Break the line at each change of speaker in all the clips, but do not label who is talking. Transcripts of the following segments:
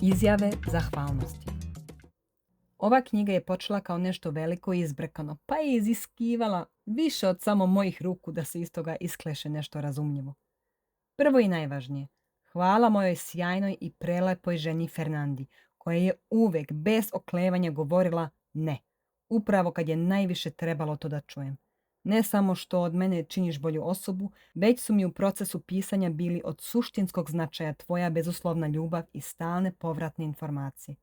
Izjave zahvalnosti. Ova knjiga je počela kao nešto veliko i izbrkano, pa je iziskivala više od samo mojih ruku da se iz toga iskleše nešto razumljivo. Prvo i najvažnije, hvala mojoj sjajnoj i prelepoj ženi Fernandi, koja je uvek bez oklevanja govorila ne, upravo kad je najviše trebalo to da čujem. Ne samo što od mene činiš bolju osobu, već su mi u procesu pisanja bili od suštinskog značaja tvoja bezuslovna ljubav i stalne povratne informacije.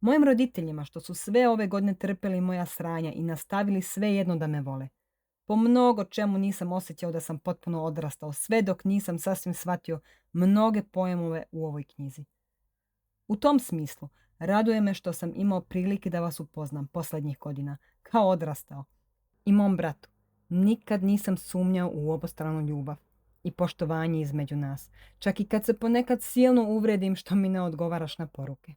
Mojim roditeljima što su sve ove godine trpeli moja sranja i nastavili svejedno da me vole. Po mnogo čemu nisam osjećao da sam potpuno odrastao, sve dok nisam sasvim shvatio mnoge pojmove u ovoj knjizi. U tom smislu, raduje me što sam imao prilike da vas upoznam posljednjih godina, kao odrastao. I mom bratu, nikad nisam sumnjao u obostranu ljubav i poštovanje između nas, čak i kad se ponekad silno uvredim što mi ne odgovaraš na poruke.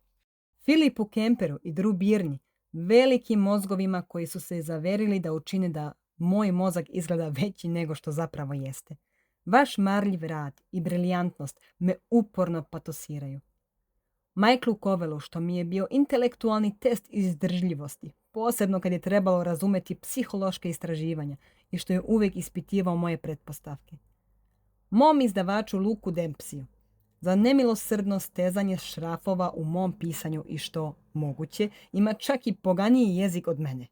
Filipu Kemperu i Drew Birney, velikim mozgovima koji su se zaverili da učine da moj mozak izgleda veći nego što zapravo jeste. Vaš marljiv rad i briljantnost me uporno patosiraju. Michaelu Covelu, što mi je bio intelektualni test izdržljivosti, posebno kad je trebalo razumeti psihološke istraživanja i što je uvijek ispitivao moje pretpostavke. Mom izdavaču Luku Dempsiju, za nemilosrdno stezanje šrafova u mom pisanju i što, moguće, ima čak i poganiji jezik od mene.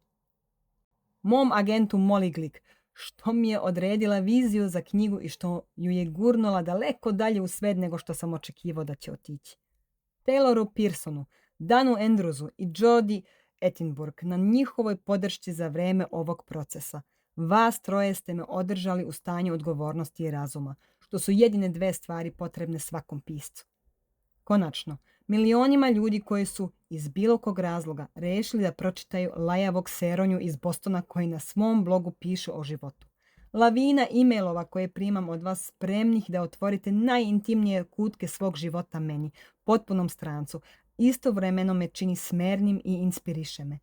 Mom agentu Molly Glick, što mi je odredila viziju za knjigu i što ju je gurnula daleko dalje u svet nego što sam očekivao da će otići. Tayloru Pearsonu, Danu Andrewsu i Jodi Ettenburg na njihovoj podršci za vreme ovog procesa. Vas troje ste me održali u stanju odgovornosti i razuma, što su jedine dve stvari potrebne svakom piscu. Konačno, milionima ljudi koji su iz bilo kog razloga rešili da pročitaju lajavog Seronju iz Bostona koji na svom blogu piše o životu. Lavina e-mailova koje primam od vas spremnih da otvorite najintimnije kutke svog života meni, potpunom strancu, istovremeno me čini smernim i inspiriše me.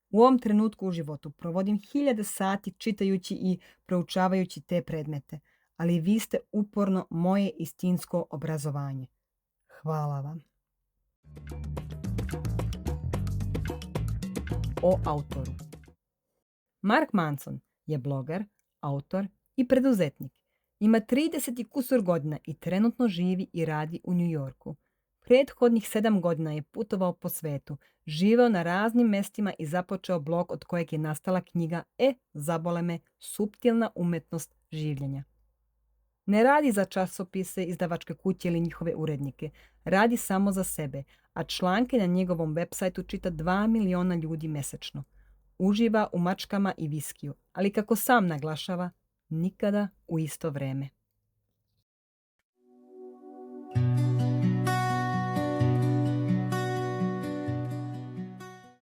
U ovom trenutku u životu provodim 1000 sati čitajući i proučavajući te predmete, ali vi ste uporno moje istinsko obrazovanje. Hvala vam. O autoru. Mark Manson je bloger, autor i preduzetnik. Ima 30 i kusur godina i trenutno živi i radi u New Yorku. Prethodnih 7 godina je putovao po svetu, živeo na raznim mestima i započeo blog od kojeg je nastala knjiga Zabole me, suptilna umetnost življenja. Ne radi za časopise, izdavačke kuće ili njihove urednike. Radi samo za sebe, a članke na njegovom websajtu čita 2 miliona ljudi mesečno. Uživa u mačkama i viskiju, ali kako sam naglašava, nikada u isto vreme.